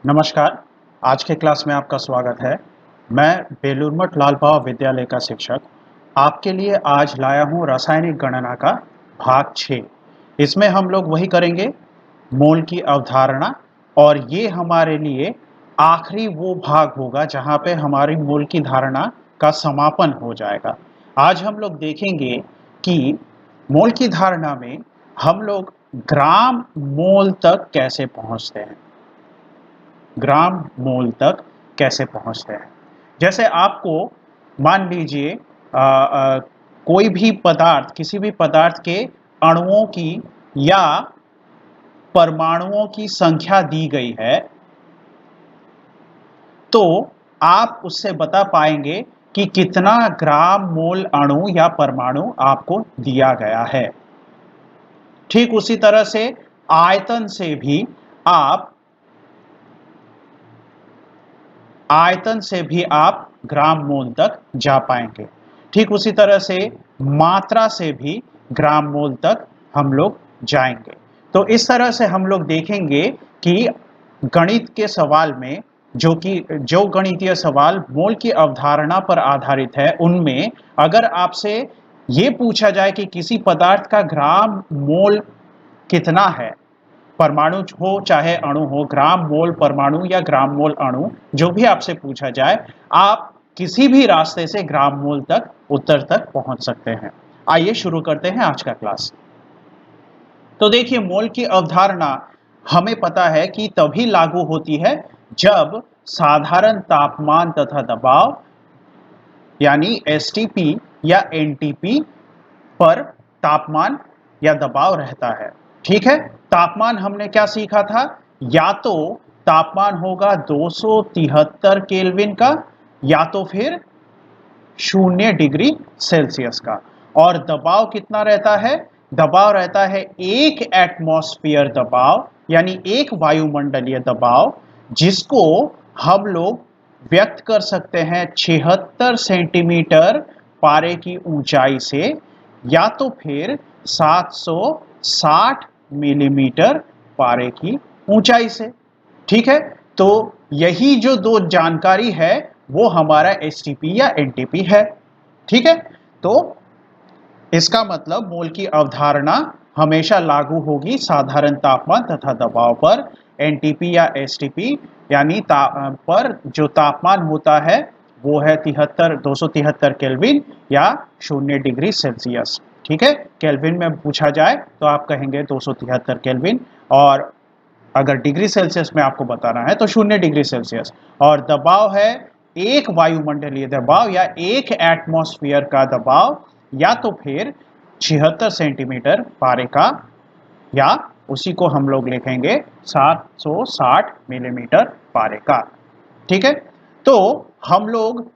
नमस्कार। आज के क्लास में आपका स्वागत है। मैं बेलूर मठ लाल बाबा विद्यालय का शिक्षक आपके लिए आज लाया हूँ रासायनिक गणना का भाग 6। इसमें हम लोग वही करेंगे, मोल की अवधारणा, और ये हमारे लिए आखिरी वो भाग होगा जहाँ पे हमारी मोल की धारणा का समापन हो जाएगा। आज हम लोग देखेंगे कि मोल की धारणा में हम लोग ग्राम मोल तक कैसे पहुँचते हैं, ग्राम मोल तक कैसे पहुंचते हैं। जैसे आपको मान लीजिए कोई भी पदार्थ, किसी भी पदार्थ के अणुओं की या परमाणुओं की संख्या दी गई है, तो आप उससे बता पाएंगे कि कितना ग्राम मोल अणु या परमाणु आपको दिया गया है। ठीक उसी तरह से आयतन से भी आप ग्राम मोल तक जा पाएंगे। ठीक उसी तरह से मात्रा से भी ग्राम मोल तक हम लोग जाएंगे। तो इस तरह से हम लोग देखेंगे कि गणित के सवाल में जो गणितीय सवाल मोल की अवधारणा पर आधारित है, उनमें अगर आपसे ये पूछा जाए कि किसी पदार्थ का ग्राम मोल कितना है, परमाणु हो चाहे अणु हो, ग्राम मोल परमाणु या ग्राम मोल अणु, जो भी आपसे पूछा जाए, आप किसी भी रास्ते से ग्राम मोल तक, उत्तर तक पहुंच सकते हैं। आइए शुरू करते हैं आज का क्लास। तो देखिए, मोल की अवधारणा हमें पता है कि तभी लागू होती है जब साधारण तापमान तथा दबाव यानी एसटीपी या एनटीपी पर तापमान या दबाव रहता है। ठीक है, तापमान हमने क्या सीखा था? या तो तापमान होगा 273 केल्विन का, या तो फिर 0 डिग्री सेल्सियस का। और दबाव कितना रहता है? दबाव रहता है 1 एटमॉस्फेयर दबाव, यानी एक वायुमंडलीय दबाव, जिसको हम लोग व्यक्त कर सकते हैं 76 सेंटीमीटर पारे की ऊंचाई से, या तो फिर 760 मिलीमीटर पारे की ऊंचाई से। ठीक है, तो यही जो दो जानकारी है वो हमारा एसटीपी या एनटीपी है। ठीक है, तो इसका मतलब मोल की अवधारणा हमेशा लागू होगी साधारण तापमान तथा दबाव पर। एनटीपी या एसटीपी यानी पर जो तापमान होता है वो है 273 केल्विन या 0 डिग्री सेल्सियस। ठीक है, केल्विन में पूछा जाए तो आप कहेंगे 273 केल्विन, और अगर डिग्री सेल्सियस में आपको बताना है तो 0 डिग्री सेल्सियस। और दबाव है एक वायुमंडलीय दबाव या एक एटमॉस्फेयर का दबाव, या तो फिर 76 सेंटीमीटर पारे का, या उसी को हम लोग लिखेंगे 760 मिलीमीटर पारे का। ठीक है, तो हम लोग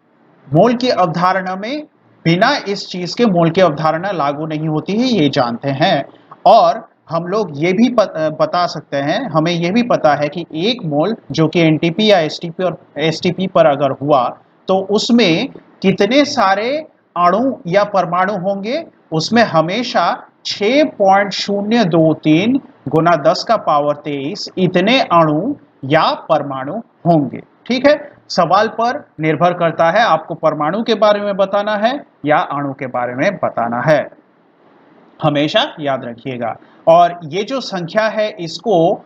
मोल की अवधारणा में बिना इस चीज के मोल की अवधारणा लागू नहीं होती है, ये जानते हैं। और हम लोग ये भी बता सकते हैं, हमें ये भी पता है कि एक मोल जो कि एनटीपी या एसटीपी पर अगर हुआ तो उसमें कितने सारे अणु या परमाणु होंगे? उसमें हमेशा 6.023 गुना 10 का पावर 23 इतने अणु या परमाणु होंगे। ठीक है, सवाल पर निर्भर करता है आपको परमाणु के बारे में बताना है या अणु के बारे में बताना है, हमेशा याद रखिएगा। और ये जो संख्या है इसको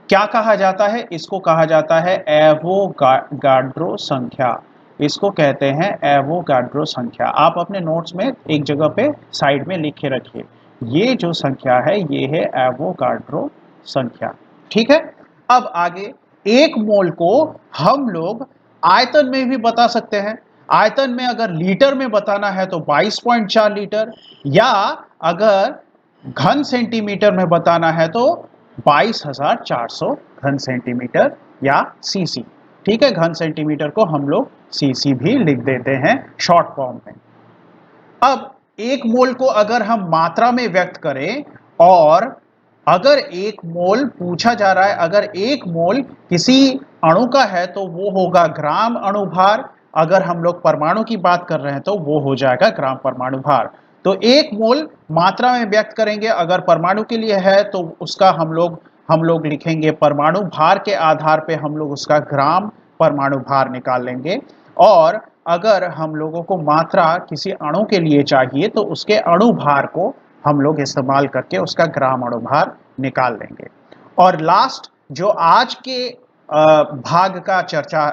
क्या कहा जाता है? इसको कहा जाता है एवोगाड्रो संख्या। इसको कहते हैं एवोगाड्रो संख्या। आप अपने नोट्स में एक जगह पे साइड में लिखे रखिए, ये जो संख्या है ये है एवोगाड्रो संख्या। ठीक है, अब आगे एक मोल को हम लोग आयतन में भी बता सकते हैं। आयतन में अगर लीटर में बताना है तो 22.4 लीटर, या अगर घन सेंटीमीटर में बताना है तो 22,400 घन सेंटीमीटर या सीसी। ठीक है, घन सेंटीमीटर को हम लोग सीसी भी लिख देते हैं शॉर्ट फॉर्म में। अब एक मोल को अगर हम मात्रा में व्यक्त करें, और अगर एक मोल पूछा जा रहा है, अगर एक मोल किसी अणु का है तो वो होगा ग्राम अणुभार। अगर हम लोग परमाणु की बात कर रहे हैं तो वो हो जाएगा ग्राम परमाणु भार। तो एक मोल मात्रा में व्यक्त करेंगे, अगर परमाणु के लिए है तो उसका हम लोग हम लोग लिखेंगे परमाणु भार के आधार पे हम लोग उसका ग्राम परमाणु भार निकाल लेंगे। और अगर हम लोगों को मात्रा किसी अणु के लिए चाहिए तो उसके अणु भार को हम लोग इस्तेमाल करके उसका ग्राम अणु भार निकाल लेंगे। और लास्ट जो आज के भाग का चर्चा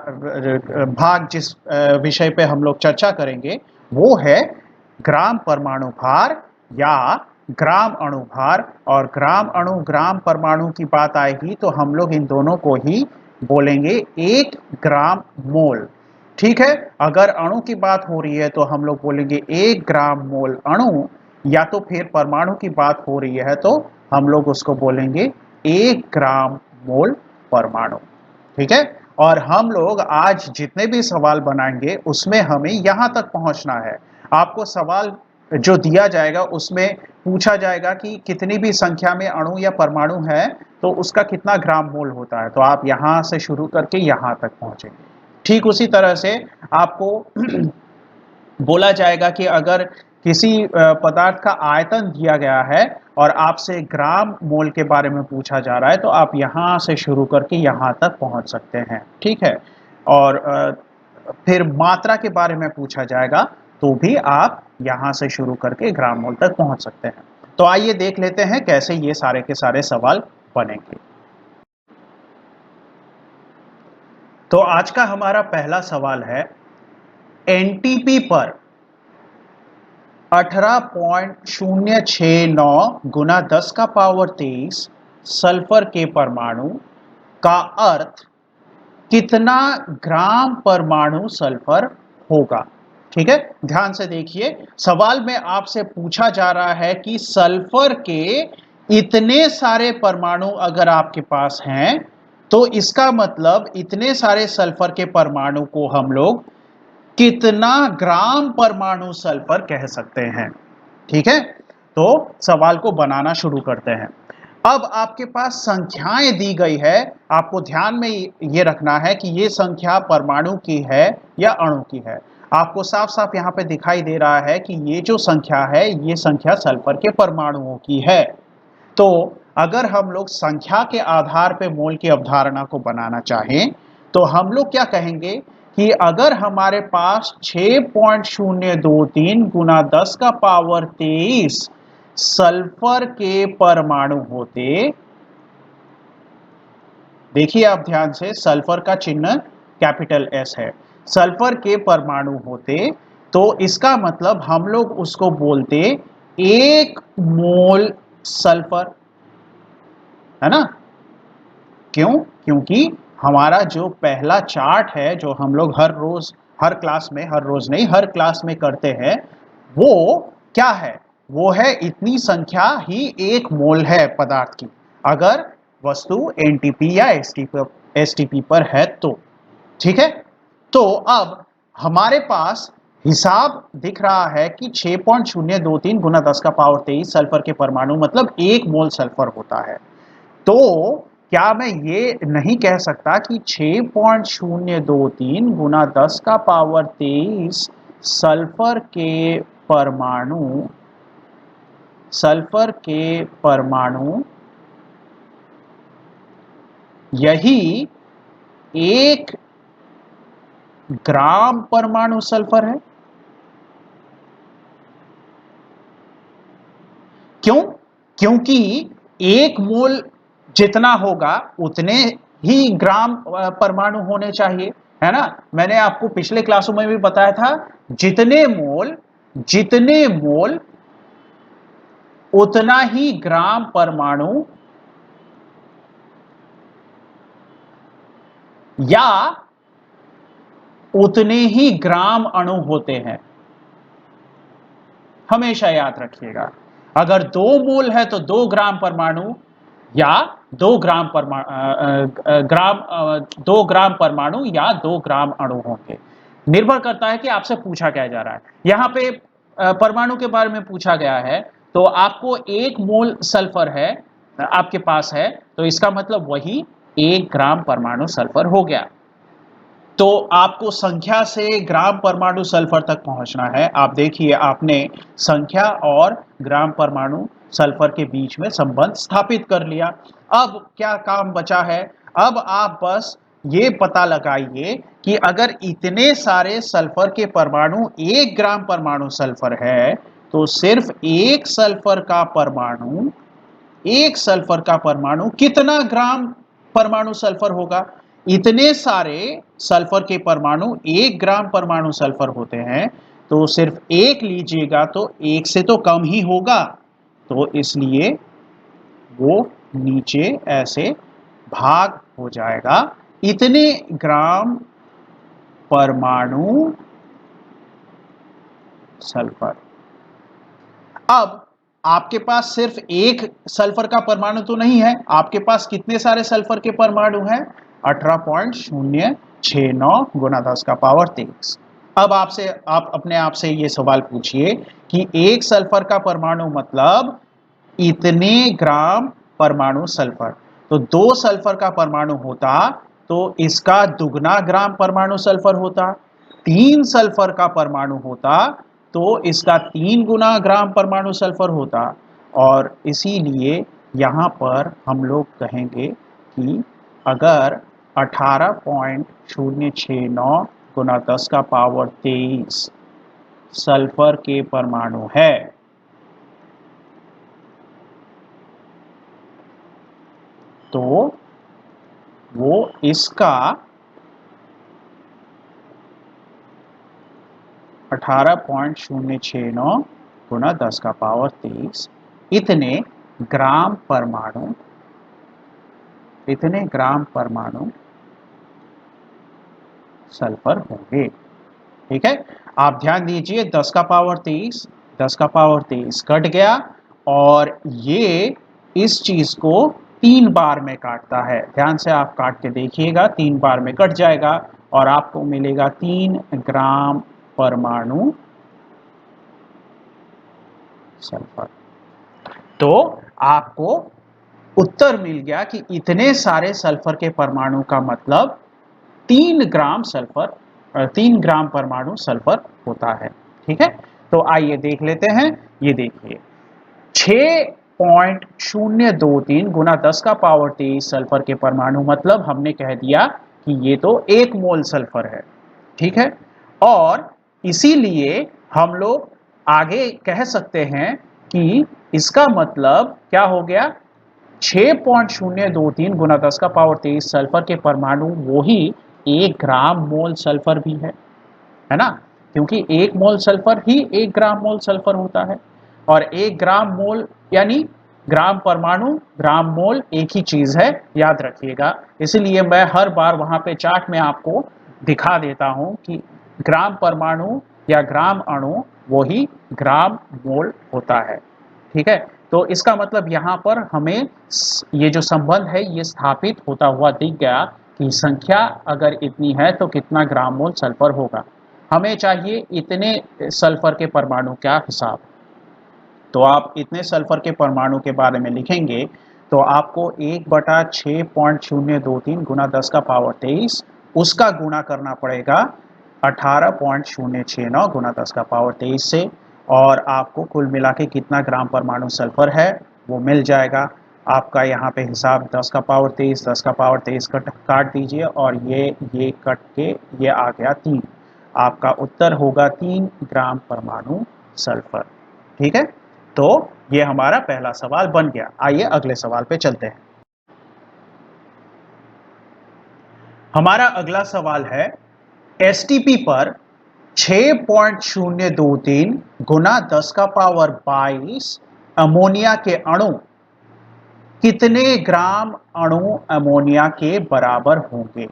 भाग जिस विषय पे हम लोग चर्चा करेंगे वो है ग्राम परमाणु भार या ग्राम अणु भार। और ग्राम अणु ग्राम परमाणु की बात आएगी तो हम लोग इन दोनों को ही बोलेंगे 1 ग्राम मोल। ठीक है, अगर अणु की बात हो रही है तो हम लोग बोलेंगे 1 ग्राम मोल अणु, या तो फिर परमाणु की बात हो रही है तो हम लोग उसको बोलेंगे 1 ग्राम मोल परमाणु। ठीक है, और हम लोग आज जितने भी सवाल बनाएंगे उसमें हमें यहां तक पहुंचना है। आपको सवाल जो दिया जाएगा उसमें पूछा जाएगा कि कितनी भी संख्या में अणु या परमाणु है तो उसका कितना ग्राम मोल होता है, तो आप यहां से शुरू करके यहां तक पहुंचेंगे। ठीक उसी तरह से आपको बोला जाएगा कि अगर किसी पदार्थ का आयतन दिया गया है और आपसे ग्राम मोल के बारे में पूछा जा रहा है तो आप यहाँ से शुरू करके यहाँ तक पहुँच सकते हैं। ठीक है, और फिर मात्रा के बारे में पूछा जाएगा तो भी आप यहाँ से शुरू करके ग्राम मोल तक पहुँच सकते हैं। तो आइए देख लेते हैं कैसे ये सारे के सारे सवाल बनेंगे। तो आज का हमारा पहला सवाल है, एनटीपी पर 18.069 गुना 10 का पावर 23 सल्फर के परमाणु का अर्थ कितना ग्राम परमाणु सल्फर होगा। ठीक है, ध्यान से देखिए, सवाल में आपसे पूछा जा रहा है कि सल्फर के इतने सारे परमाणु अगर आपके पास हैं तो इसका मतलब इतने सारे सल्फर के परमाणु को हम लोग कितना ग्राम परमाणु सल्फर कह सकते हैं। ठीक है, तो सवाल को बनाना शुरू करते हैं। अब आपके पास संख्याएं दी गई है, आपको ध्यान में ये रखना है कि ये संख्या परमाणु की है या अणु की है। आपको साफ साफ यहाँ पे दिखाई दे रहा है कि ये जो संख्या है ये संख्या सल्फर के परमाणुओं की है। तो अगर हम लोग संख्या के आधार पे मोल की अवधारणा को बनाना चाहें तो हम लोग क्या कहेंगे कि अगर हमारे पास 6.023 गुना 10 का पावर 23 सल्फर के परमाणु होते, देखिए आप ध्यान से, सल्फर का चिन्ह कैपिटल एस है, सल्फर के परमाणु होते तो इसका मतलब हम लोग उसको बोलते 1 मोल सल्फर, है ना। क्यों? क्योंकि हमारा जो पहला चार्ट है जो हम लोग हर रोज हर क्लास में, हर रोज नहीं हर क्लास में करते हैं, वो क्या है, वो है इतनी संख्या ही 1 मोल है पदार्थ की, अगर वस्तु एनटीपी या एसटीपी पर है तो। ठीक है, तो अब हमारे पास हिसाब दिख रहा है कि 6.023 गुना 10 का पावर 23 सल्फर के परमाणु मतलब 1 मोल सल्फर होता है। तो क्या मैं ये नहीं कह सकता कि 6.023 गुना 10 का पावर 23 सल्फर के परमाणु यही 1 ग्राम परमाणु सल्फर है? क्यों? क्योंकि 1 मोल जितना होगा उतने ही ग्राम परमाणु होने चाहिए, है ना। मैंने आपको पिछले क्लासों में भी बताया था, जितने मोल उतना ही ग्राम परमाणु या उतने ही ग्राम अणु होते हैं। हमेशा याद रखिएगा, अगर 2 मोल है तो 2 ग्राम परमाणु या 2 ग्राम परमाणु या 2 ग्राम अणु होंगे। निर्भर करता है कि आपसे पूछा क्या जा रहा है। यहां पे परमाणु के बारे में पूछा गया है तो आपको 1 मोल सल्फर है आपके पास है तो इसका मतलब वही 1 ग्राम परमाणु सल्फर हो गया। तो आपको संख्या से ग्राम परमाणु सल्फर तक पहुंचना है। आप देखिए, आपने संख्या और ग्राम परमाणु सल्फर के बीच में संबंध स्थापित कर लिया। अब क्या काम बचा है? अब आप बस ये पता लगाइए कि अगर इतने सारे सल्फर के परमाणु 1 ग्राम परमाणु सल्फर है, तो सिर्फ एक सल्फर का परमाणु कितना ग्राम परमाणु सल्फर होगा? इतने सारे सल्फर के परमाणु 1 ग्राम परमाणु सल्फर होते हैं, तो सिर्फ एक लीजिएगा तो एक से तो कम ही होगा, तो इसलिए वो नीचे ऐसे भाग हो जाएगा। इतने ग्राम परमाणु सल्फर। अब आपके पास सिर्फ एक सल्फर का परमाणु तो नहीं है, आपके पास कितने सारे सल्फर के परमाणु हैं? 18.069 गुना 10 का पावर 23। अब आप अपने आप से ये सवाल पूछिए कि एक सल्फर का परमाणु मतलब इतने ग्राम परमाणु सल्फर, तो 2 सल्फर का परमाणु होता तो इसका दुगना ग्राम परमाणु सल्फर होता। 3 सल्फर का परमाणु होता तो इसका 3 गुना ग्राम परमाणु सल्फर होता। और इसीलिए यहाँ पर हम लोग कहेंगे कि अगर 18.069 गुना 10 का पावर 23 सल्फर के परमाणु है, तो वो इसका 18.069 गुना 10 का पावर 23 इतने ग्राम परमाणु सल्फर होंगे। ठीक है, आप ध्यान दीजिए, 10 का पावर 23 कट गया और ये इस चीज को 3 बार में काटता है। ध्यान से आप काट के देखिएगा, 3 बार में कट जाएगा और आपको मिलेगा 3 ग्राम परमाणु सल्फर। तो आपको उत्तर मिल गया कि इतने सारे सल्फर के परमाणु का मतलब 3 ग्राम परमाणु सल्फर होता है। ठीक है, तो आइए देख लेते हैं। ये देखिए, 6.023 गुना 10 का पावर 23 सल्फर के परमाणु मतलब हमने कह दिया कि ये तो 1 मोल सल्फर है। ठीक है, और इसीलिए हम लोग आगे कह सकते हैं कि इसका मतलब क्या हो गया? 6.023 गुना 10 का पावर 23 सल्फर के परमाणु वो ही 1 ग्राम मोल सल्फर भी है ना? क्योंकि 1 मोल सल्फर ही 1 ग्राम मोल सल्फर होता है, और 1 ग्राम मोल यानी ग्राम परमाणु ग्राम मोल एक ही चीज है, याद रखिएगा। इसलिए मैं हर बार वहां पे चार्ट में आपको दिखा देता हूं कि ग्राम परमाणु या ग्राम अणु वो ही ग्राम मोल होता है। ठीक है, तो इसका मतलब यहाँ पर हमें ये जो संबंध है ये स्थापित होता हुआ दिख गया कि संख्या अगर इतनी है तो कितना ग्राम मोल सल्फर होगा। हमें चाहिए इतने सल्फर के परमाणु का हिसाब, तो आप इतने सल्फर के परमाणु के बारे में लिखेंगे तो आपको 1/6.023 गुना 10 का पावर 23 उसका गुणा करना पड़ेगा 18.069 गुना 10 का पावर 23 से, और आपको कुल मिला के कितना ग्राम परमाणु सल्फर है वो मिल जाएगा। आपका यहाँ पे हिसाब 10 का पावर 23 काट दीजिए और ये कट के ये आ गया 3। आपका उत्तर होगा 3 ग्राम परमाणु सल्फर। ठीक है, तो ये हमारा पहला सवाल बन गया। आइए अगले सवाल पे चलते हैं। हमारा अगला सवाल है, एसटीपी पर 6.023 गुना 10 का पावर 22 अमोनिया के अणु कितने ग्राम अणु अमोनिया के बराबर होंगे?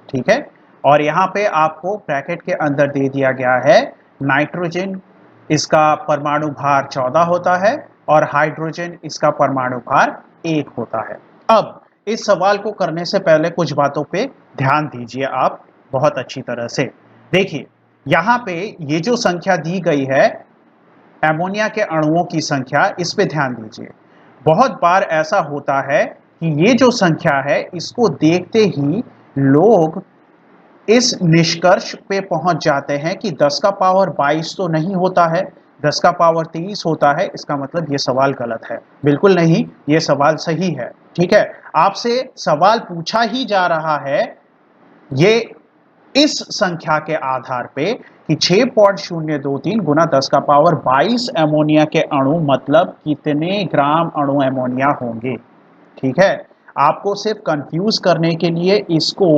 ठीक है, और यहाँ पे आपको ब्रैकेट के अंदर दे दिया गया है नाइट्रोजन, इसका परमाणु भार 14 होता है और हाइड्रोजन इसका परमाणु भार 1 होता है। अब इस सवाल को करने से पहले कुछ बातों पे ध्यान दीजिए आप बहुत अच्छी तरह से। देखिए, यहाँ पे ये जो संख्या दी गई है एमोनिया के अणुओं की संख्या, इस पे ध्यान दीजिए। बहुत बार ऐसा होता है कि ये जो संख्या है इसको देखते ही लोग इस निष्कर्ष पे पहुंच जाते हैं कि 10 का पावर 22 तो नहीं होता है, 10 का पावर 23 होता है, इसका मतलब ये सवाल गलत है। बिल्कुल नहीं, ये सवाल सही है। ठीक है, आपसे सवाल पूछा ही जा रहा है ये इस संख्या के आधार पे कि 6.023 गुना 10 का पावर 22 एमोनिया के अणु मतलब कितने ग्राम अणु एमोनिया होंगे। ठीक है, आपको सिर्फ कंफ्यूज करने के लिए इसको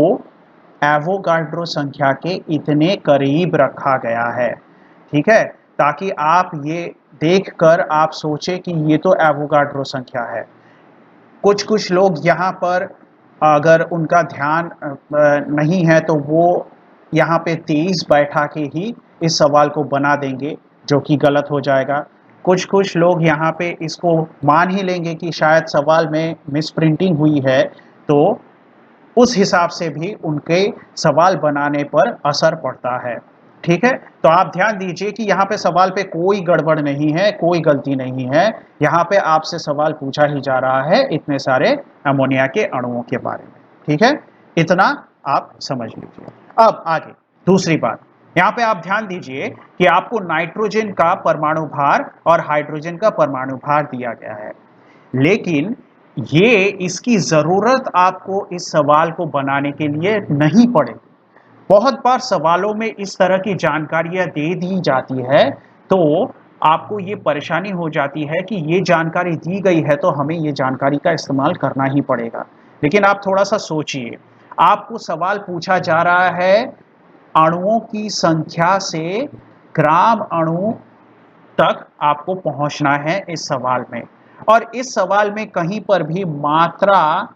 एवोगाड्रो संख्या के इतने करीब रखा गया है। ठीक है, ताकि आप ये देखकर आप सोचे कि ये तो एवोगाड्रो संख्या है। कुछ कुछ लोग यहाँ पर अगर उनका ध्यान नहीं है तो वो यहाँ पे 23 बैठा के ही इस सवाल को बना देंगे, जो कि गलत हो जाएगा। कुछ कुछ लोग यहाँ पे इसको मान ही लेंगे कि शायद सवाल में मिसप्रिंटिंग हुई है, तो उस हिसाब से भी उनके सवाल बनाने पर असर पड़ता है। ठीक है, तो आप ध्यान दीजिए कि यहाँ पे सवाल पे कोई गड़बड़ नहीं है, कोई गलती नहीं है। यहाँ पे आपसे सवाल पूछा ही जा रहा है इतने सारे अमोनिया के अणुओं के बारे में। ठीक है, इतना आप समझ लीजिए। अब आगे दूसरी बात, यहाँ पे आप ध्यान दीजिए कि आपको नाइट्रोजन का परमाणु भार और हाइड्रोजन का परमाणु भार दिया गया है, लेकिन ये इसकी जरूरत आपको इस सवाल को बनाने के लिए नहीं पड़ेगी। बहुत बार सवालों में इस तरह की जानकारियां दे दी जाती है, तो आपको ये परेशानी हो जाती है कि ये जानकारी दी गई है तो हमें ये जानकारी का इस्तेमाल करना ही पड़ेगा। लेकिन आप थोड़ा सा सोचिए, आपको सवाल पूछा जा रहा है अणुओं की संख्या से ग्राम अणु तक आपको पहुंचना है इस सवाल में, और इस सवाल में कहीं पर भी मात्रा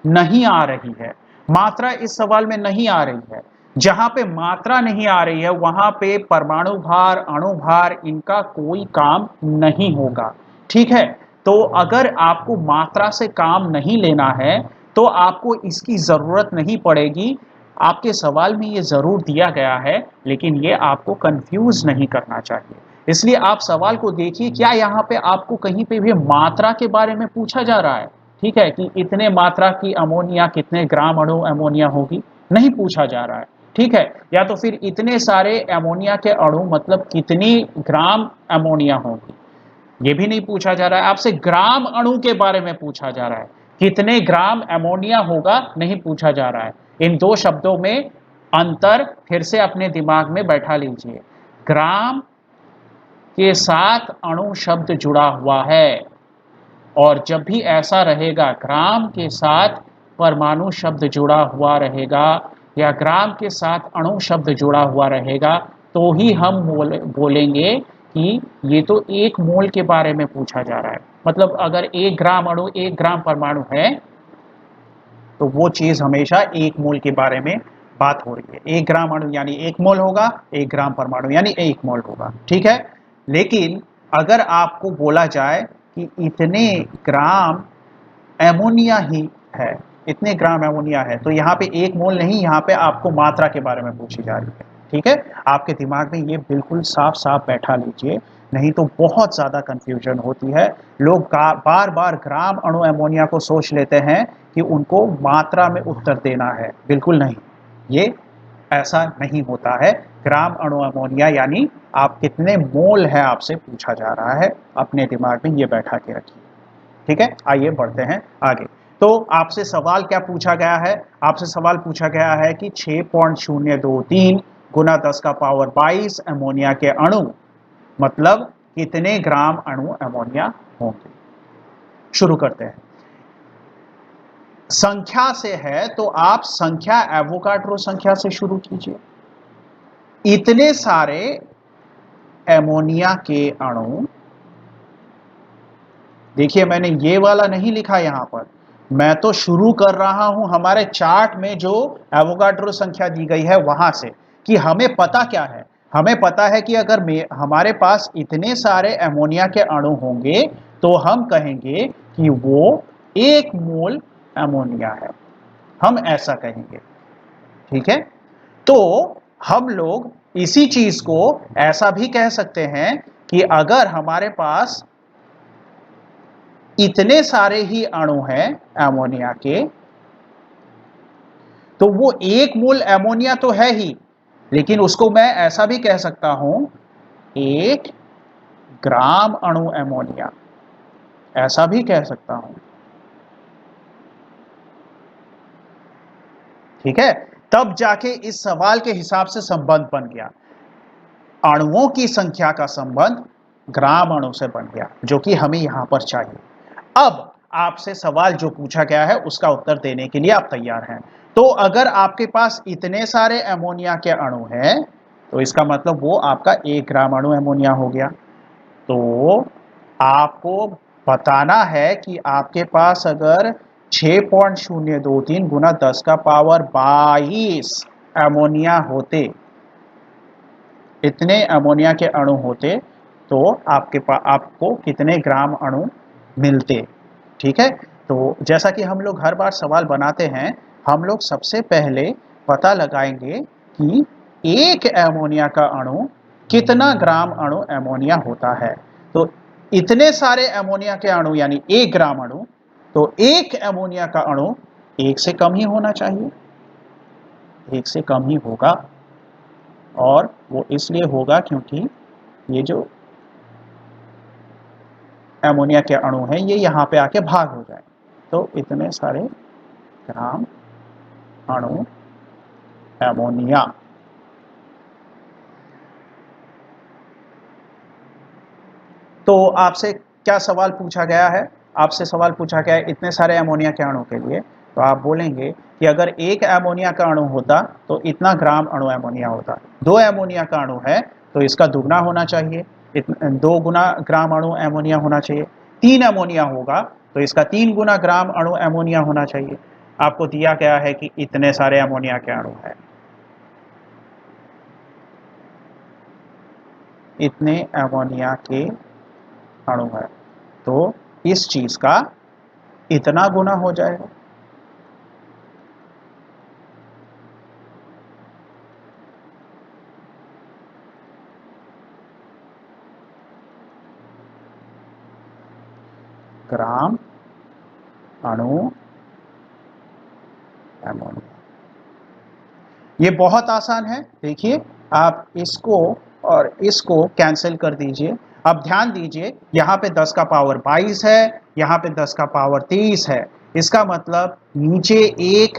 नहीं आ रही है। मात्रा इस सवाल में नहीं आ रही है। जहां पे मात्रा नहीं आ रही है वहां पे परमाणु भार, अणु भार, इनका कोई काम नहीं होगा। ठीक है, तो अगर आपको मात्रा से काम नहीं लेना है तो आपको इसकी जरूरत नहीं पड़ेगी। आपके सवाल में ये जरूर दिया गया है, लेकिन ये आपको कंफ्यूज नहीं करना चाहिए। इसलिए आप सवाल को देखिए, क्या यहाँ पे आपको कहीं पे भी मात्रा के बारे में पूछा जा रहा है? ठीक है, कि इतने मात्रा की अमोनिया, कितने ग्राम अणु अमोनिया होगी, नहीं पूछा जा रहा है। ठीक है, या तो फिर इतने सारे अमोनिया के अणु मतलब कितनी ग्राम अमोनिया होगी, ये भी नहीं पूछा जा रहा है। आपसे ग्राम अणु के बारे में पूछा जा रहा है, कितने ग्राम अमोनिया होगा नहीं पूछा जा रहा है। इन दो शब्दों में अंतर फिर से अपने दिमाग में बैठा लीजिए। ग्राम के साथ अणु शब्द जुड़ा हुआ है, और जब भी ऐसा रहेगा, ग्राम के साथ परमाणु शब्द जुड़ा हुआ रहेगा या ग्राम के साथ अणु शब्द जुड़ा हुआ रहेगा, तो ही हम बोलेंगे कि ये तो एक मोल के बारे में पूछा जा रहा है। मतलब अगर 1 ग्राम अणु 1 ग्राम परमाणु है, तो वो चीज हमेशा 1 मोल के बारे में बात हो रही है। 1 ग्राम अणु यानी 1 मोल होगा, 1 ग्राम परमाणु यानी 1 मोल होगा। ठीक है, लेकिन अगर आपको बोला जाए कि इतने ग्राम एमोनिया ही है, इतने ग्राम एमोनिया है, तो यहाँ पे 1 मोल नहीं, यहाँ पे आपको मात्रा के बारे में पूछी जा रही है। ठीक है, आपके दिमाग में ये बिल्कुल साफ साफ बैठा लीजिए, नहीं तो बहुत ज्यादा कंफ्यूजन होती है। लोग बार बार ग्राम अणु एमोनिया को सोच लेते हैं कि उनको मात्रा में उत्तर देना है। बिल्कुल नहीं, ये ऐसा नहीं होता है। ग्राम अणु अमोनिया यानी आप कितने मोल है आपसे पूछा जा रहा है, अपने दिमाग में ये बैठा के रखिए। ठीक है, आइए बढ़ते हैं आगे। तो आपसे सवाल क्या पूछा गया है? आपसे सवाल पूछा गया है कि 6.023 गुना 10 का पावर 22 अमोनिया के अणु मतलब कितने ग्राम अणु अमोनिया होंगे। शुरू करते हैं। संख्या से है तो आप संख्या एवोगाड्रो संख्या से शुरू कीजिए। इतने सारे एमोनिया के अणु, देखिए मैंने ये वाला नहीं लिखा यहां पर, मैं तो शुरू कर रहा हूं हमारे चार्ट में जो एवोगाड्रो संख्या दी गई है वहां से, कि हमें पता क्या है। हमें पता है कि अगर हमारे पास इतने सारे अमोनिया के अणु होंगे तो हम कहेंगे कि वो 1 मोल अमोनिया है, हम ऐसा कहेंगे। ठीक है, तो हम लोग इसी चीज को ऐसा भी कह सकते हैं कि अगर हमारे पास इतने सारे ही अणु हैं अमोनिया के, तो वो 1 मोल अमोनिया तो है ही, लेकिन उसको मैं ऐसा भी कह सकता हूं 1 ग्राम अणु एमोनिया, ऐसा भी कह सकता हूं। ठीक है, तब जाके इस सवाल के हिसाब से संबंध बन गया, अणुओं की संख्या का संबंध ग्राम अणु से बन गया, जो कि हमें यहां पर चाहिए। अब आपसे सवाल जो पूछा गया है उसका उत्तर देने के लिए आप तैयार हैं। तो अगर आपके पास इतने सारे एमोनिया के अणु हैं तो इसका मतलब वो आपका 1 ग्राम अणु एमोनिया हो गया। तो आपको बताना है कि आपके पास अगर 6.023 गुना 10 का पावर 22 एमोनिया होते, इतने अमोनिया के अणु होते, तो आपको कितने ग्राम अणु मिलते। ठीक है, तो जैसा कि हम लोग हर बार सवाल बनाते हैं, हम लोग सबसे पहले पता लगाएंगे कि एक एमोनिया का अणु कितना ग्राम अणु एमोनिया होता है। तो इतने सारे एमोनिया के अणु यानी 1 ग्राम अणु, तो एक एमोनिया का अणु 1 से कम ही होना चाहिए, 1 से कम ही होगा। और वो इसलिए होगा क्योंकि ये जो एमोनिया के अणु हैं ये यहाँ पे आके भाग हो जाए, तो इतने सारे ग्राम अणु एमोनिया। तो आपसे क्या सवाल पूछा गया है? आपसे सवाल पूछा गया है इतने सारे एमोनिया के अणु के लिए, तो आप बोलेंगे कि अगर एक एमोनिया का अणु होता तो इतना ग्राम अणु एमोनिया होता, 2 एमोनिया का अणु है तो इसका दुगना होना चाहिए, 2 गुना ग्राम अणु एमोनिया होना चाहिए, 3 एमोनिया होगा तो इसका 3 गुना ग्राम अणु एमोनिया होना चाहिए। आपको दिया गया है कि इतने सारे एमोनिया के अणु हैं, इतने एमोनिया के अणु है, तो इस चीज का इतना गुना हो जाएगा। ग्राम अणु एमोनिया, ये बहुत आसान है। देखिए, आप इसको और इसको कैंसिल कर दीजिए। अब ध्यान दीजिए, यहाँ पे 10 का पावर 22 है, यहाँ पे 10 का पावर 23 है, इसका मतलब नीचे एक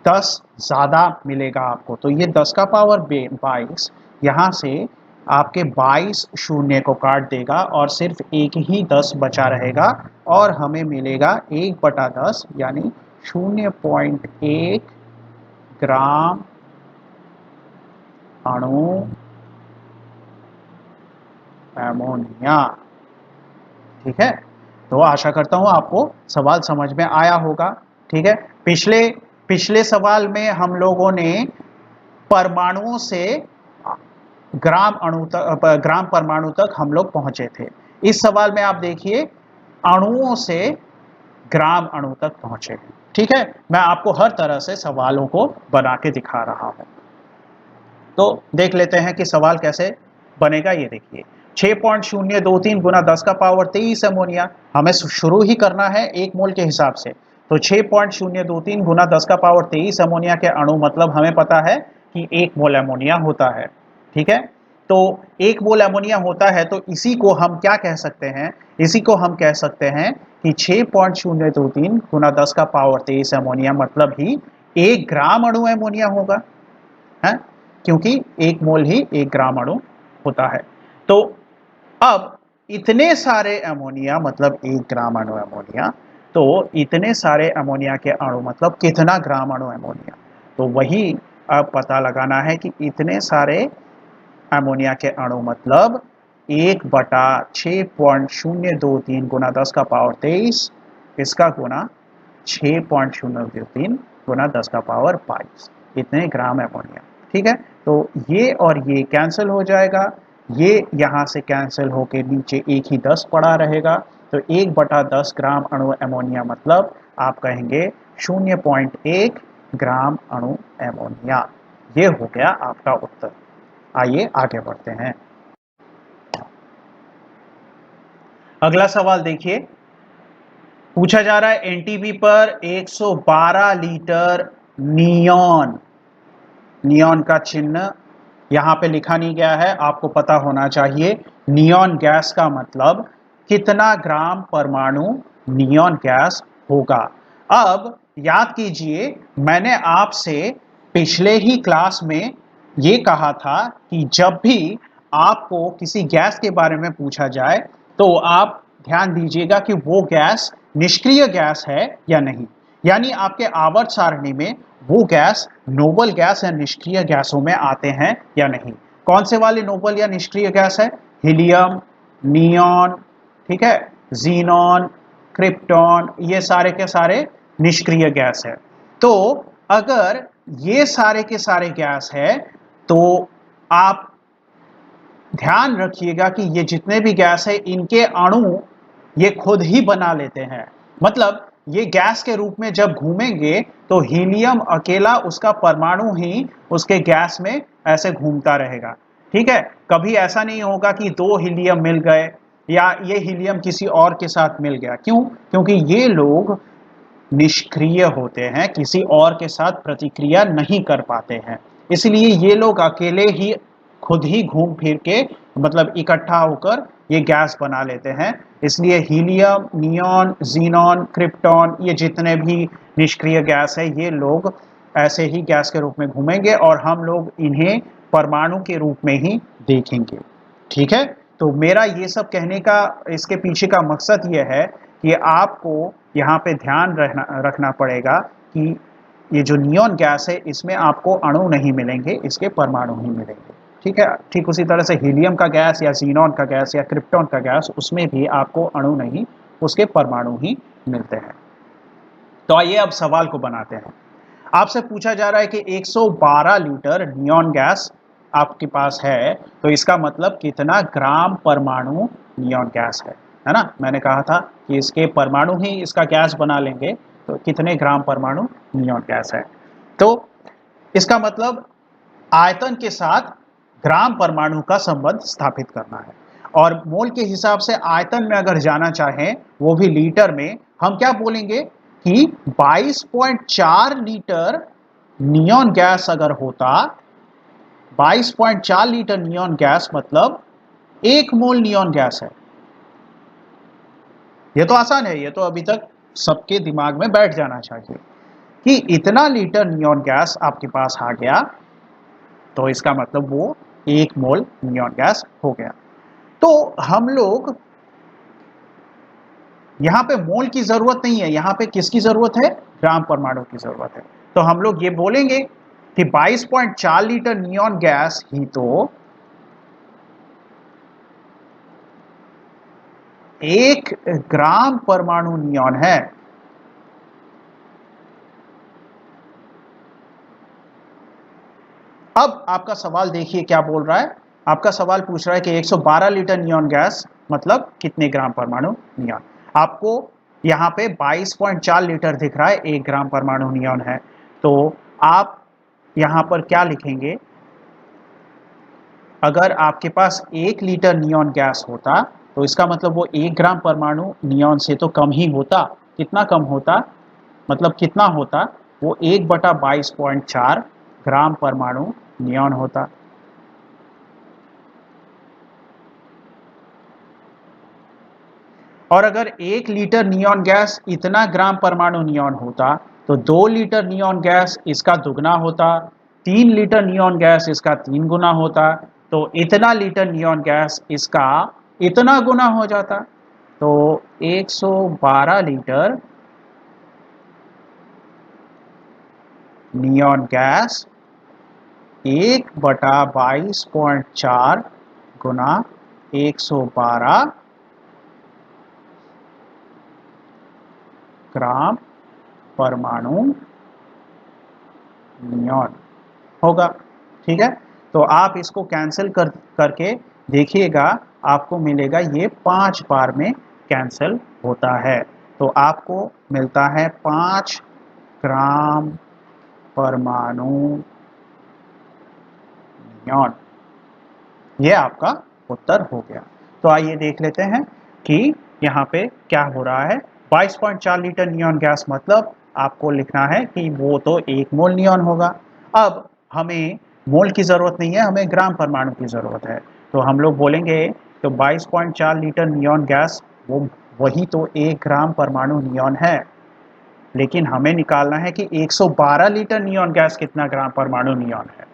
10 ज़्यादा मिलेगा आपको। तो ये 10 का पावर 22 यहाँ से आपके 22 शून्य को काट देगा और सिर्फ एक ही 10 बचा रहेगा, और हमें मिलेगा 1/10 यानी 0.1 ग्राम अणु एमोनिया। ठीक है, तो आशा करता हूं आपको सवाल समझ में आया होगा। ठीक है, पिछले पिछले सवाल में हम लोगों ने परमाणुओं से ग्राम परमाणु तक हम लोग पहुंचे थे। इस सवाल में आप देखिए अणुओं से ग्राम अणु तक पहुंचे। ठीक है, मैं आपको हर तरह से सवालों को बना के दिखा रहा हूं। तो देख लेते हैं कि सवाल कैसे बनेगा। ये देखिए, 6.023 गुना 10 का पावर 23 एमोनिया, हमें शुरू ही करना है 1 मोल के हिसाब से। तो 6.023 गुना 10 का पावर 23 एमोनिया के अणु, मतलब हमें पता है कि 1 मोल एमोनिया होता है। ठीक है, तो 1 मोल एमोनिया होता है, तो इसी को हम क्या कह सकते हैं? इसी को हम कह सकते हैं कि 6.023 गुना 10 का पावर 23 एमोनिया मतलब ही 1 ग्राम अणु एमोनिया होगा, है, क्योंकि 1 मोल ही 1 ग्राम अणु होता है। तो अब इतने सारे एमोनिया मतलब 1 ग्राम अणु एमोनिया, तो इतने सारे एमोनिया के अणु मतलब कितना ग्राम अणु एमोनिया? तो वही अब पता लगाना है कि इतने सारे एमोनिया के अणु मतलब 1/6.023 गुना 10 का पावर 23, इसका गुना 6.023 गुना 10 का पावर 22, इतने ग्राम एमोनिया। ठीक है, तो ये और ये कैंसिल हो जाएगा, ये यहाँ से कैंसिल होके नीचे एक ही 10 पड़ा रहेगा। तो 1/10 ग्राम अणु एमोनिया मतलब आप कहेंगे 0.1 ग्राम अणु एमोनिया। ये हो गया आपका उत्तर। आइए आगे बढ़ते हैं। अगला सवाल देखिए, पूछा जा रहा है एनटीपी पर 112 लीटर नियॉन, नियॉन का चिन्ह यहाँ पे लिखा नहीं गया है, आपको पता होना चाहिए। नियॉन गैस का मतलब कितना ग्राम परमाणु नियॉन गैस होगा। अब याद कीजिए, मैंने आपसे पिछले ही क्लास में ये कहा था कि जब भी आपको किसी गैस के बारे में पूछा जाए तो आप ध्यान दीजिएगा कि वो गैस निष्क्रिय गैस है या नहीं, यानी आपके आवर्त सारणी में वो गैस नोबल गैस या निष्क्रिय गैसों में आते हैं या नहीं। कौन से वाले नोबल या निष्क्रिय गैस है? हीलियम, नियॉन, ठीक है, जीनॉन, क्रिप्टॉन, ये सारे के सारे निष्क्रिय गैस है। तो अगर ये सारे के सारे गैस है तो आप ध्यान रखिएगा कि ये जितने भी गैस है इनके अणु ये खुद ही बना लेते हैं। मतलब ये गैस के रूप में जब घूमेंगे तो हीलियम अकेला उसका परमाणु ही उसके गैस में ऐसे घूमता रहेगा। ठीक है, कभी ऐसा नहीं होगा कि दो हीलियम मिल गए या ये हीलियम किसी और के साथ मिल गया। क्यों? क्योंकि ये लोग निष्क्रिय होते हैं, किसी और के साथ प्रतिक्रिया नहीं कर पाते हैं, इसलिए ये लोग अकेले ही खुद ही घूम फिर के मतलब इकट्ठा होकर ये गैस बना लेते हैं। इसलिए हीलियम, नियॉन, जीनॉन, क्रिप्टॉन, ये जितने भी निष्क्रिय गैस है ये लोग ऐसे ही गैस के रूप में घूमेंगे और हम लोग इन्हें परमाणु के रूप में ही देखेंगे। ठीक है, तो मेरा ये सब कहने का इसके पीछे का मकसद ये है कि आपको यहाँ पे ध्यान रखना पड़ेगा कि ये जो नियॉन गैस है इसमें आपको अणु नहीं मिलेंगे, इसके परमाणु ही मिलेंगे। ठीक है, ठीक उसी तरह से हीलियम का गैस या जीनॉन का गैस या क्रिप्टॉन का गैस, उसमें भी आपको अणु नहीं, उसके परमाणु ही मिलते हैं। तो आइए अब सवाल को बनाते हैं। आपसे पूछा जा रहा है कि 112 लीटर नियॉन गैस आपके पास है, तो इसका मतलब कितना ग्राम परमाणु नियॉन गैस है ना? मैंने कहा था कि इसके परमाणु ही इसका गैस बना लेंगे, तो कितने ग्राम परमाणु नियॉन गैस है। तो इसका मतलब आयतन के साथ ग्राम परमाणु का संबंध स्थापित करना है, और मोल के हिसाब से आयतन में अगर जाना चाहें वो भी लीटर में, हम क्या बोलेंगे कि 22.4 लीटर नियॉन गैस अगर होता, 22.4 लीटर नियॉन गैस मतलब 1 मोल नियॉन गैस है। ये तो आसान है, ये तो अभी तक सबके दिमाग में बैठ जाना चाहिए कि इतना लीटर नियॉन गैस आपके पास आ गया तो इसका मतलब वो 1 मोल नियॉन गैस हो गया। तो हम लोग यहाँ पे मोल की जरूरत नहीं है, यहाँ पे किसकी जरूरत है? ग्राम परमाणु की जरूरत है। तो हम लोग ये बोलेंगे कि 22.4 लीटर नियॉन गैस ही तो 1 ग्राम परमाणु नियॉन है। अब आपका सवाल देखिए क्या बोल रहा है। आपका सवाल पूछ रहा है कि 112 लीटर नियॉन गैस मतलब कितने ग्राम परमाणु नियॉन। आपको यहाँ पे 22.4 लीटर दिख रहा है, 1 ग्राम परमाणु नियॉन है। तो आप यहाँ पर क्या लिखेंगे? अगर आपके पास 1 लीटर नियॉन गैस होता तो इसका मतलब वो 1 ग्राम परमाणु नियॉन से तो कम ही होता। कितना कम होता? मतलब कितना होता? वो 1/22.4 ग्राम परमाणु नियॉन होता। और अगर 1 लीटर नियॉन गैस इतना ग्राम परमाणु नियॉन होता तो 2 लीटर नियॉन गैस इसका दुगना होता, 3 लीटर नियॉन गैस इसका 3 गुना होता, तो इतना लीटर नियॉन गैस इसका इतना गुना हो जाता। तो 112 लीटर नियॉन गैस 1/22.4 गुना 112 ग्राम परमाणु नियॉन होगा। ठीक है, तो आप इसको कैंसिल करके देखिएगा, आपको मिलेगा ये 5 बार में कैंसिल होता है। तो आपको मिलता है 5 ग्राम परमाणु नियॉन। ये आपका उत्तर हो गया। तो आइए देख लेते हैं कि यहाँ पे क्या हो रहा है। 22.4 लीटर नियॉन गैस मतलब आपको लिखना है कि वो तो 1 मोल नियॉन होगा। अब हमें मोल की ज़रूरत नहीं है, हमें ग्राम परमाणु की ज़रूरत है। तो हम लोग बोलेंगे तो 22.4 लीटर नियॉन गैस वो वही तो 1 ग्राम परमाणु नियॉन है, लेकिन हमें निकालना है कि 112 लीटर नियॉन गैस कितना ग्राम परमाणु नियॉन है।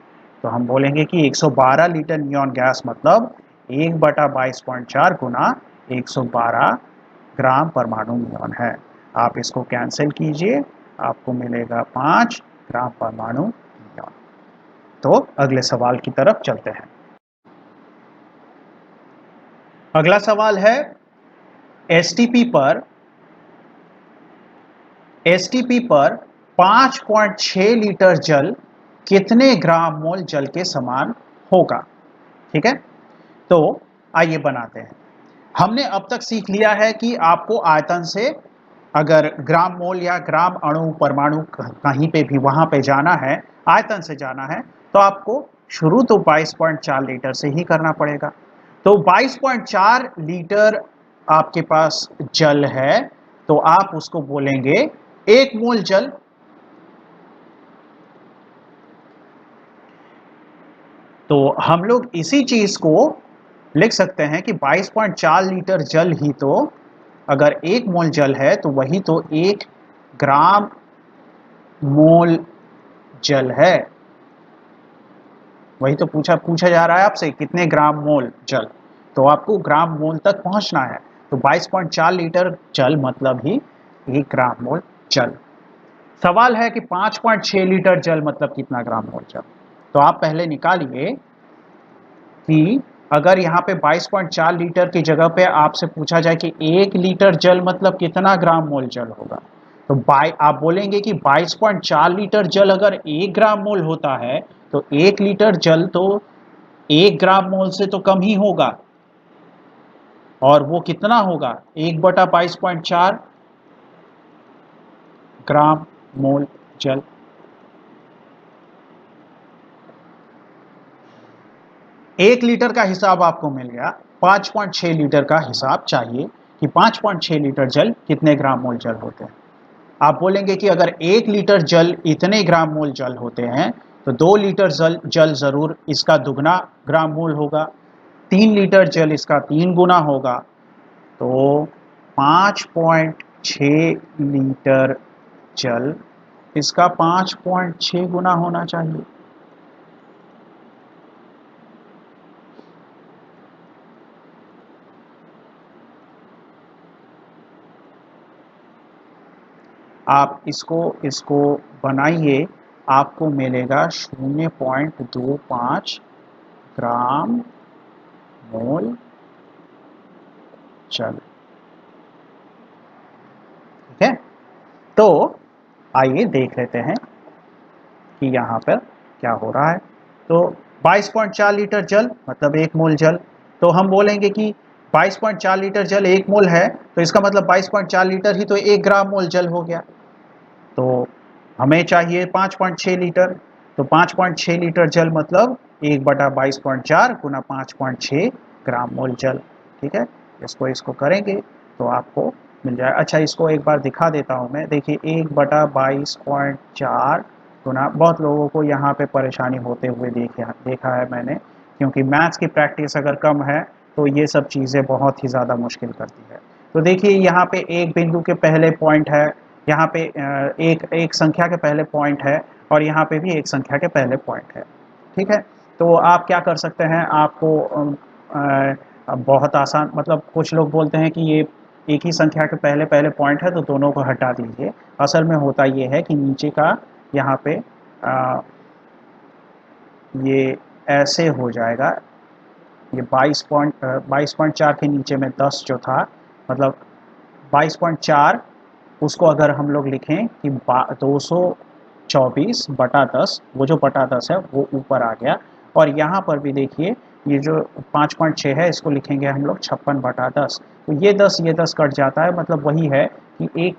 तो हम बोलेंगे कि 112 लीटर नियॉन गैस मतलब 1/22.4 गुना 112 ग्राम परमाणु नियॉन है। आप इसको कैंसिल कीजिए, आपको मिलेगा 5 ग्राम परमाणु नियॉन। तो अगले सवाल की तरफ चलते हैं। अगला सवाल है एसटीपी पर 5.6 लीटर जल कितने ग्राम मोल जल के समान होगा। ठीक है, तो आइए बनाते हैं। हमने अब तक सीख लिया है कि आपको आयतन से अगर ग्राम मोल या ग्राम अणु परमाणु कहीं पे भी वहां पे जाना है, आयतन से जाना है, तो आपको शुरू तो 22.4 लीटर से ही करना पड़ेगा। तो 22.4 लीटर आपके पास जल है, तो आप उसको बोलेंगे 1 मोल जल। तो हम लोग इसी चीज को लिख सकते हैं कि 22.4 लीटर जल ही तो, अगर 1 मोल जल है तो वही तो 1 ग्राम मोल जल है। वही तो पूछा जा रहा है आपसे कितने ग्राम मोल जल, तो आपको ग्राम मोल तक पहुंचना है। तो 22.4 लीटर जल मतलब ही 1 ग्राम मोल जल। सवाल है कि 5.6 लीटर जल मतलब कितना ग्राम मोल जल। तो आप पहले निकालिए कि अगर यहाँ पे 22.4 लीटर की जगह पे आपसे पूछा जाए कि 1 लीटर जल मतलब कितना ग्राम मोल जल होगा, तो आप बोलेंगे कि 22.4 लीटर जल अगर 1 ग्राम मोल होता है तो 1 लीटर जल तो 1 ग्राम मोल से तो कम ही होगा। और वो कितना होगा, 1/22.4 ग्राम मोल जल। एक लीटर का हिसाब आपको मिल गया, 5.6 लीटर का हिसाब चाहिए कि 5.6 लीटर जल कितने ग्राम मोल जल होते हैं। आप बोलेंगे कि अगर 1 लीटर जल इतने ग्राम मोल जल होते हैं तो 2 लीटर जल जरूर इसका दुगना ग्राम मोल होगा, 3 लीटर जल इसका 3 गुना होगा। तो 5.6 लीटर जल इसका 5.6 गुना होना चाहिए। आप इसको इसको बनाइए, आपको मिलेगा 0.25 ग्राम मोल जल। ठीक है, तो आइए देख लेते हैं कि यहाँ पर क्या हो रहा है। तो 22.4 लीटर जल मतलब 1 मोल जल। तो हम बोलेंगे कि 22.4 लीटर जल 1 मोल है, तो इसका मतलब 22.4 लीटर ही तो 1 ग्राम मोल जल हो गया। तो हमें चाहिए 5.6 लीटर, तो 5.6 लीटर जल मतलब 1/22.4 गुना 5.6 ग्राम मोल जल। ठीक है, इसको करेंगे तो आपको मिल जाए। अच्छा, इसको एक बार दिखा देता हूँ मैं। देखिए 1/22.4 गुना, बहुत लोगों को यहाँ पे परेशानी होते हुए देखा है मैंने, क्योंकि मैथ्स की प्रैक्टिस अगर कम है तो ये सब चीज़ें बहुत ही ज़्यादा मुश्किल करती है। तो देखिए यहाँ पे एक बिंदु के पहले पॉइंट है, यहाँ पे एक संख्या के पहले पॉइंट है, और यहाँ पे भी एक संख्या के पहले पॉइंट है। ठीक है, तो आप क्या कर सकते हैं, आपको बहुत आसान, मतलब कुछ लोग बोलते हैं कि ये एक ही संख्या के पहले पहले पॉइंट है तो दोनों को हटा दीजिए। असल में होता ये है कि नीचे का यहाँ पे ये ऐसे हो जाएगा, ये 22.4 के नीचे में 10 जो था, मतलब 22.4, उसको अगर हम लोग लिखें कि 224/10, वो जो बटा 10 है वो ऊपर आ गया। और यहाँ पर भी देखिए ये जो 5.6 है इसको लिखेंगे हम लोग 56/10। तो ये 10 कट जाता है, मतलब वही है कि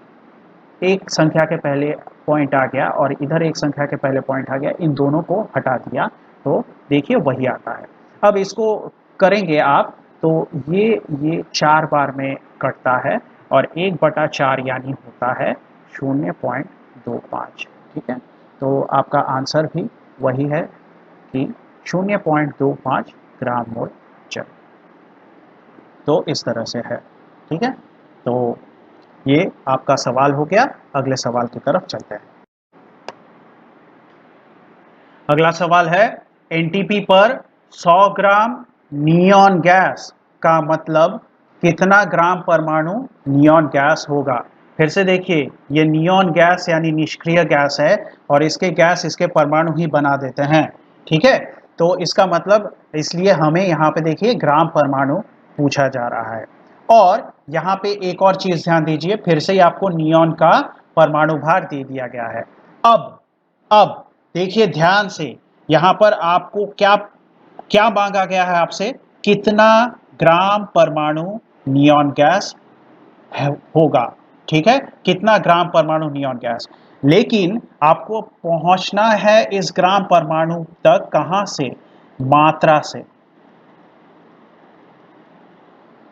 एक संख्या के पहले पॉइंट आ गया और इधर एक संख्या के पहले पॉइंट आ गया, इन दोनों को हटा दिया तो देखिए वही आता है। अब इसको करेंगे आप तो ये 4 बार में कटता है और 1/4 यानी होता है 0.25। ठीक है, तो आपका आंसर भी वही है कि 0.25 ग्राम मोल जल। तो इस तरह से है, ठीक है। तो ये आपका सवाल हो गया। अगले सवाल की तरफ चलते हैं। अगला सवाल है, एनटीपी पर 100 ग्राम नियॉन गैस का मतलब कितना ग्राम परमाणु नियॉन गैस होगा। फिर से देखिए, ये नियॉन गैस यानी निष्क्रिय गैस है और इसके गैस इसके परमाणु ही बना देते हैं, ठीक है। तो इसका मतलब, इसलिए हमें यहाँ पे देखिए ग्राम परमाणु पूछा जा रहा है। और यहाँ पे एक और चीज ध्यान दीजिए, फिर से ही आपको नियॉन का परमाणु भार दे दिया गया है। अब देखिए ध्यान से, यहां पर आपको क्या क्या मांगा गया है आपसे, कितना ग्राम परमाणु नियॉन गैस होगा, ठीक है, कितना ग्राम परमाणु नियॉन गैस। लेकिन आपको पहुंचना है इस ग्राम परमाणु तक कहां से, मात्रा से,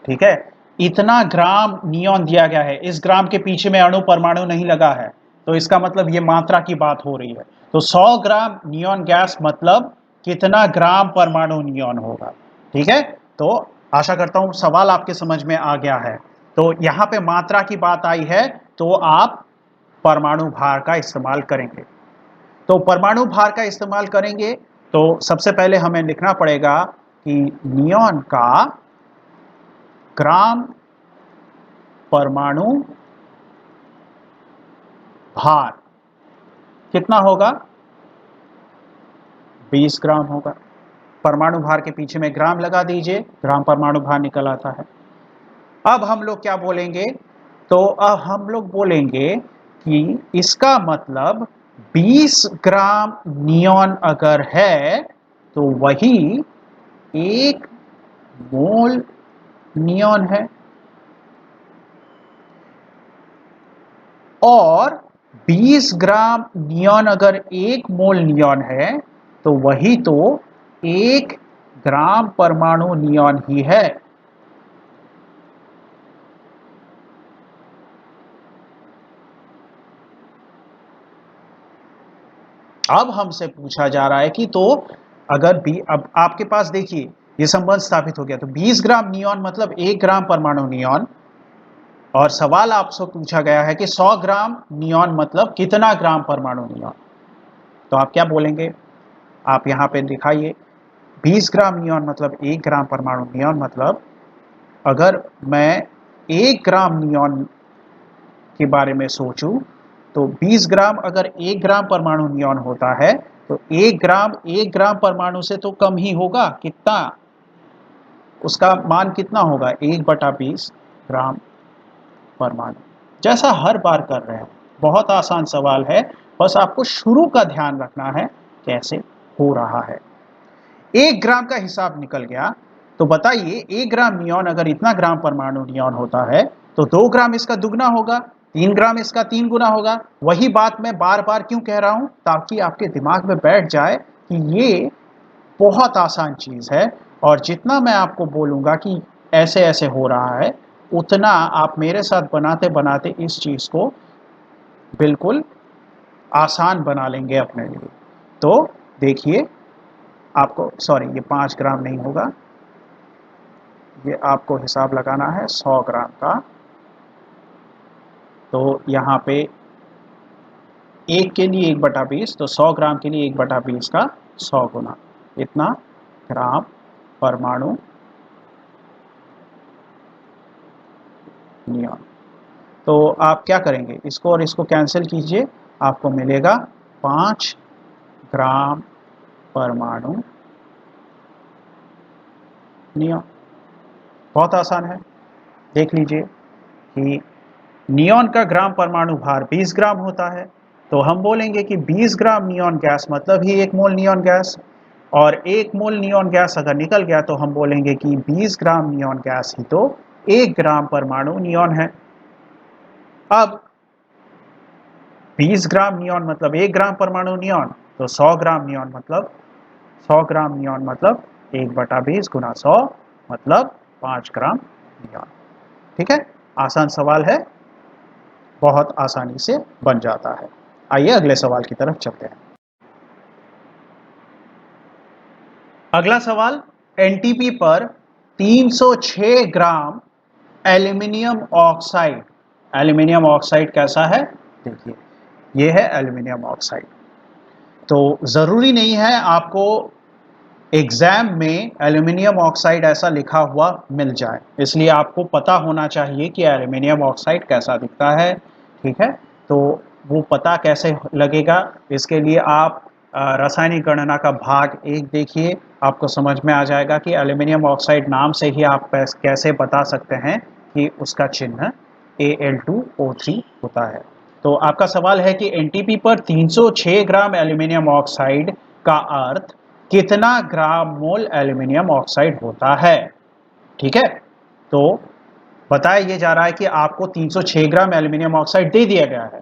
ठीक है। इतना ग्राम नियॉन दिया गया है, इस ग्राम के पीछे में अणु परमाणु नहीं लगा है, तो इसका मतलब ये मात्रा की बात हो रही है। तो 100 ग्राम नियॉन गैस मतलब कितना ग्राम परमाणु नियॉन होगा, ठीक है। तो आशा करता हूं सवाल आपके समझ में आ गया है। तो यहां पे मात्रा की बात आई है, तो आप परमाणु भार का इस्तेमाल करेंगे। तो परमाणु भार का इस्तेमाल करेंगे तो सबसे पहले हमें लिखना पड़ेगा कि नियॉन का ग्राम परमाणु भार कितना होगा, 20 ग्राम होगा। परमाणु भार के पीछे में ग्राम लगा दीजिए, ग्राम परमाणु भार निकल आता है। अब हम लोग क्या बोलेंगे, तो अब हम लोग बोलेंगे कि इसका मतलब 20 ग्राम नियॉन अगर है तो वही 1 मोल नियॉन है, और 20 ग्राम नियॉन अगर 1 मोल नियॉन है तो वही तो 1 ग्राम परमाणु नियॉन ही है। अब हमसे पूछा जा रहा है कि तो अगर भी, अब आपके पास देखिए ये संबंध स्थापित हो गया, तो 20 ग्राम नियॉन मतलब 1 ग्राम परमाणु नियॉन, और सवाल आपसे पूछा गया है कि 100 ग्राम नियॉन मतलब कितना ग्राम परमाणु नियॉन। तो आप क्या बोलेंगे, आप यहां पे दिखाइए, 20 ग्राम नियॉन मतलब 1 ग्राम परमाणु नियॉन मतलब, अगर मैं 1 ग्राम नियॉन के बारे में सोचूं तो 20 ग्राम अगर 1 ग्राम परमाणु नियॉन होता है तो 1 ग्राम परमाणु से तो कम ही होगा, कितना, उसका मान कितना होगा, 1/20 ग्राम परमाणु। जैसा हर बार कर रहे हैं, बहुत आसान सवाल है, बस आपको शुरू का ध्यान रखना है कैसे हो रहा है। 1 ग्राम का हिसाब निकल गया, तो बताइए 1 ग्राम नियॉन अगर इतना ग्राम परमाणु नियॉन होता है तो 2 ग्राम इसका दुगना होगा, 3 ग्राम इसका 3 गुना होगा। वही बात मैं बार बार क्यों कह रहा हूं, ताकि आपके दिमाग में बैठ जाए कि ये बहुत आसान चीज है, और जितना मैं आपको बोलूंगा कि ऐसे ऐसे हो रहा है, उतना आप मेरे साथ बनाते बनाते इस चीज को बिल्कुल आसान बना लेंगे अपने लिए। तो देखिए, आपको, सॉरी, ये 5 ग्राम नहीं होगा, ये आपको हिसाब लगाना है 100 ग्राम का। तो यहाँ पे 1 के लिए 1/20, तो 100 ग्राम के लिए 1/20 का 100 गुना, इतना ग्राम परमाणु नियॉन। तो आप क्या करेंगे, इसको और इसको कैंसिल कीजिए, आपको मिलेगा 5 ग्राम परमाणु नियॉन। बहुत आसान है, देख लीजिए कि नियॉन का ग्राम परमाणु भार 20 ग्राम होता है, तो हम बोलेंगे कि 20 ग्राम नियॉन गैस मतलब ही 1 मोल नियॉन गैस, और 1 मोल नियॉन गैस अगर निकल गया तो हम बोलेंगे कि 20 ग्राम नियॉन गैस ही तो 1 ग्राम परमाणु नियॉन है। अब 20 ग्राम नियॉन मतलब 1 ग्राम परमाणु नियॉन, तो 100 ग्राम नियॉन मतलब 100 ग्राम नियॉन मतलब 1/20 गुना 100 मतलब 5 ग्राम नियॉन, ठीक है। आसान सवाल है, बहुत आसानी से बन जाता है। आइए अगले सवाल की तरफ चलते हैं। अगला सवाल, एनटीपी पर 306 gram aluminium oxide. Aluminium oxide कैसा है? देखिए, यह है एल्यूमिनियम ऑक्साइड। तो जरूरी नहीं है आपको एग्जाम में एल्यूमिनियम ऑक्साइड ऐसा लिखा हुआ मिल जाए, इसलिए आपको पता होना चाहिए कि एल्यूमिनियम ऑक्साइड कैसा दिखता है। ठीक है, तो वो पता कैसे लगेगा, इसके लिए आप रासायनिक गणना का भाग 1 देखिए, आपको समझ में आ जाएगा कि एल्यूमिनियम ऑक्साइड नाम से ही आप कैसे बता सकते हैं कि उसका चिन्ह Al2O3 होता है। तो आपका सवाल है कि एनटीपी पर 306 ग्राम एल्यूमिनियम ऑक्साइड का अर्थ कितना ग्राम मोल एल्यूमिनियम ऑक्साइड होता है। ठीक है, तो बताया ये जा रहा है कि आपको 306 ग्राम एल्यूमिनियम ऑक्साइड दे दिया गया है,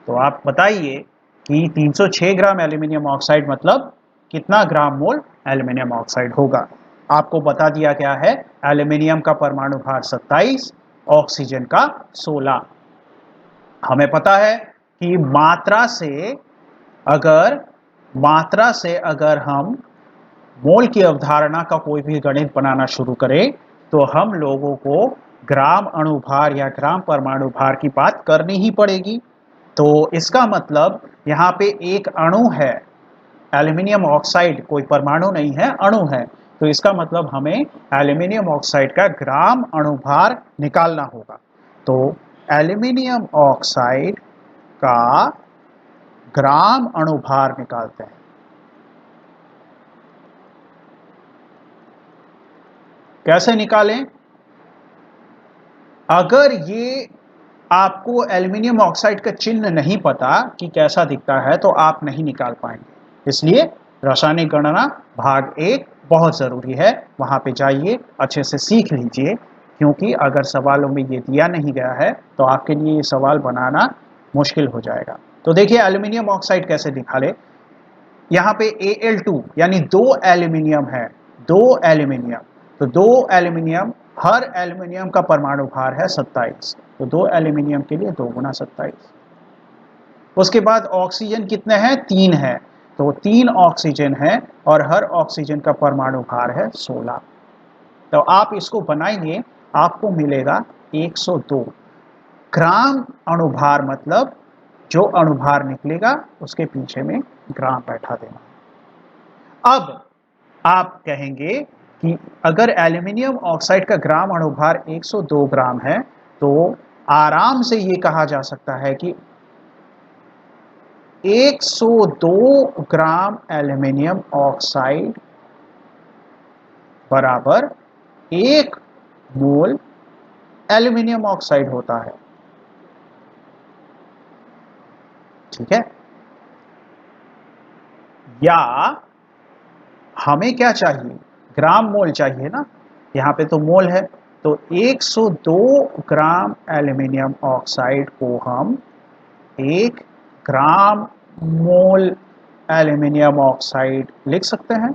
तो आप बताइए कि 306 ग्राम एल्यूमिनियम ऑक्साइड मतलब कितना ग्राम मोल एल्यूमिनियम ऑक्साइड होगा। आपको बता दिया गया है एल्यूमिनियम का परमाणु भार 27, ऑक्सीजन का 16। हमें पता है कि मात्रा से अगर हम मोल की अवधारणा का कोई भी गणित बनाना शुरू करें तो हम लोगों को ग्राम अणुभार या ग्राम परमाणु भार की बात करनी ही पड़ेगी। तो इसका मतलब यहाँ पे एक अणु है, एल्यूमिनियम ऑक्साइड कोई परमाणु नहीं है, अणु है। तो इसका मतलब हमें एल्यूमिनियम ऑक्साइड का ग्राम अणुभार निकालना होगा। तो एल्यूमिनियम ऑक्साइड का ग्राम अणुभार निकालते हैं। कैसे निकालें? अगर ये आपको एल्यूमिनियम ऑक्साइड का चिन्ह नहीं पता कि कैसा दिखता है तो आप नहीं निकाल पाएंगे, इसलिए रासायनिक गणना भाग 1 बहुत ज़रूरी है। वहाँ पे जाइए, अच्छे से सीख लीजिए, क्योंकि अगर सवालों में ये दिया नहीं गया है तो आपके लिए ये सवाल बनाना मुश्किल हो जाएगा। तो देखिए एल्यूमिनियम ऑक्साइड कैसे निकाले। यहाँ पे Al2 यानी 2 एल्यूमिनियम है, 2 एल्यूमिनियम, तो 2 एल्यूमिनियम, हर एल्यूमिनियम का परमाणु भार है 27, तो 2 एल्यूमिनियम के लिए 2 गुना 27। उसके बाद ऑक्सीजन कितने हैं? 3 है, तो 3 ऑक्सीजन है और हर ऑक्सीजन का परमाणु भार है 16। तो आप इसको बनाएंगे, आपको मिलेगा 102 ग्राम अणुभार। मतलब जो अणुभार निकलेगा उसके पीछे में ग्राम बैठा देना। अब आप कहेंगे कि अगर एल्यूमिनियम ऑक्साइड का ग्राम अणुभार 102 ग्राम है तो आराम से ये कहा जा सकता है कि 102 ग्राम एल्यूमिनियम ऑक्साइड बराबर 1 मोल एल्यूमिनियम ऑक्साइड होता है। ठीक है, या हमें क्या चाहिए? ग्राम मोल चाहिए ना, यहाँ पे तो मोल है, तो 102 ग्राम एल्यूमिनियम ऑक्साइड को हम 1 ग्राम मोल एल्यूमिनियम ऑक्साइड लिख सकते हैं।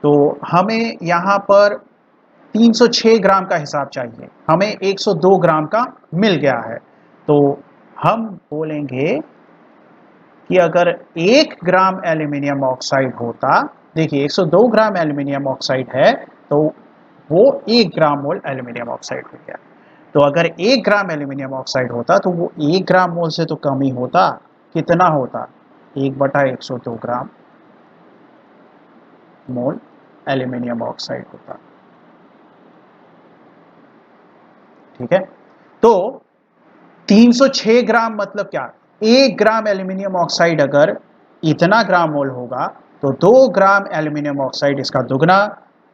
तो हमें यहाँ पर 306 ग्राम का हिसाब चाहिए, हमें 102 ग्राम का मिल गया है। तो हम बोलेंगे कि अगर 1 ग्राम एल्यूमिनियम ऑक्साइड होता, देखिए 102 ग्राम एल्यूमिनियम ऑक्साइड है तो वो 1 ग्राम मोल एल्यूमिनियम ऑक्साइड हो गया। तो अगर 1 ग्राम एल्यूमिनियम ऑक्साइड होता तो वो 1 ग्राम मोल से तो कम ही होता। कितना होता? 1/102 ग्राम मोल एल्यूमिनियम ऑक्साइड होता। ठीक है, तो 306 ग्राम मतलब क्या? 1 ग्राम एल्यूमिनियम ऑक्साइड अगर इतना ग्राम मोल होगा तो 2 ग्राम एल्यूमिनियम ऑक्साइड इसका दुगना,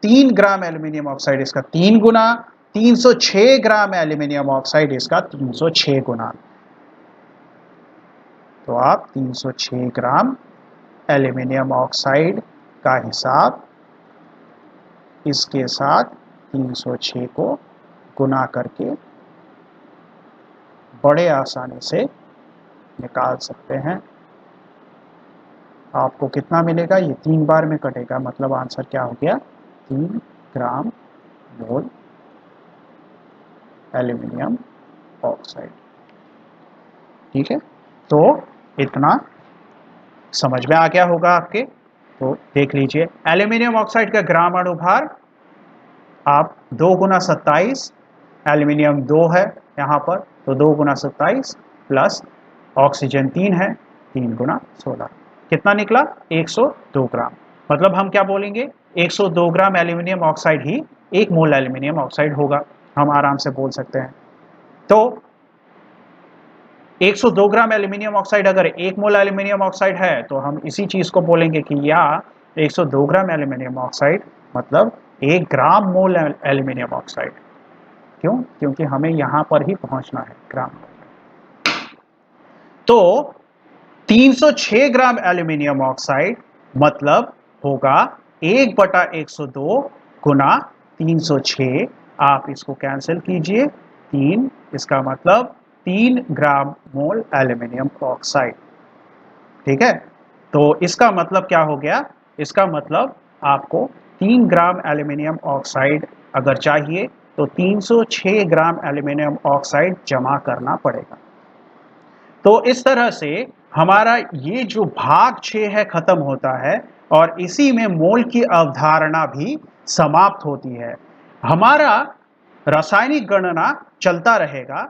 3 ग्राम एल्यूमिनियम ऑक्साइड इसका 3 गुना, 306 ग्राम एल्यूमिनियम ऑक्साइड इसका 306 गुना। तो आप 306 ग्राम एल्यूमिनियम ऑक्साइड का हिसाब इसके साथ 306 को गुना करके बड़े आसानी से निकाल सकते हैं। आपको कितना मिलेगा? ये 3 बार में कटेगा, मतलब आंसर क्या हो गया? 3 ग्राम मोल एल्यूमिनियम ऑक्साइड। ठीक है, तो इतना समझ में आ गया होगा आपके। तो देख लीजिए, एल्यूमिनियम ऑक्साइड का ग्राम अणुभार आप 2 गुना 27, एल्यूमिनियम 2 है यहाँ पर, तो 2 गुना 27 प्लस ऑक्सीजन 3 है, 3 गुना 16, कितना निकला? 102 ग्राम। मतलब हम क्या बोलेंगे, 102 ग्राम एल्यूमिनियम ऑक्साइड ही 1 मोल एल्यूमिनियम ऑक्साइड होगा, हम आराम से बोल सकते हैं। तो 102 ग्राम एल्यूमिनियम ऑक्साइड अगर 1 मोल एल्यूमिनियम ऑक्साइड है, तो हम इसी चीज को बोलेंगे कि या 102 ग्राम एल्यूमिनियम ऑक्साइड मतलब 1 ग्राम मोल एल्यूमिनियम ऑक्साइड। क्यों? क्योंकि हमें यहां पर ही पहुंचना है, ग्राम। तो 306 ग्राम एल्यूमिनियम ऑक्साइड मतलब होगा 1/102 गुना 306। आप इसको कैंसिल कीजिए, 3, इसका मतलब 3 ग्राम मोल एल्यूमिनियम ऑक्साइड। ठीक है, तो इसका मतलब क्या हो गया? इसका मतलब आपको 3 ग्राम एल्यूमिनियम ऑक्साइड अगर चाहिए तो 306 ग्राम एल्यूमिनियम ऑक्साइड जमा करना पड़ेगा। तो इस तरह से हमारा ये जो भाग 6 है खत्म होता है और इसी में मोल की अवधारणा भी समाप्त होती है। हमारा रासायनिक गणना चलता रहेगा,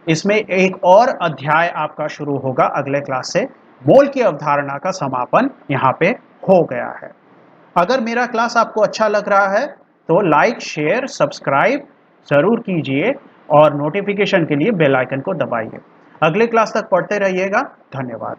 इसमें एक और अध्याय आपका शुरू होगा अगले क्लास से। मोल की अवधारणा का समापन यहाँ पे हो गया है। अगर मेरा क्लास आपको अच्छा लग रहा है तो लाइक, शेयर, सब्सक्राइब जरूर कीजिए और नोटिफिकेशन के लिए बेल आइकन को दबाइए। अगले क्लास तक पढ़ते रहिएगा। धन्यवाद।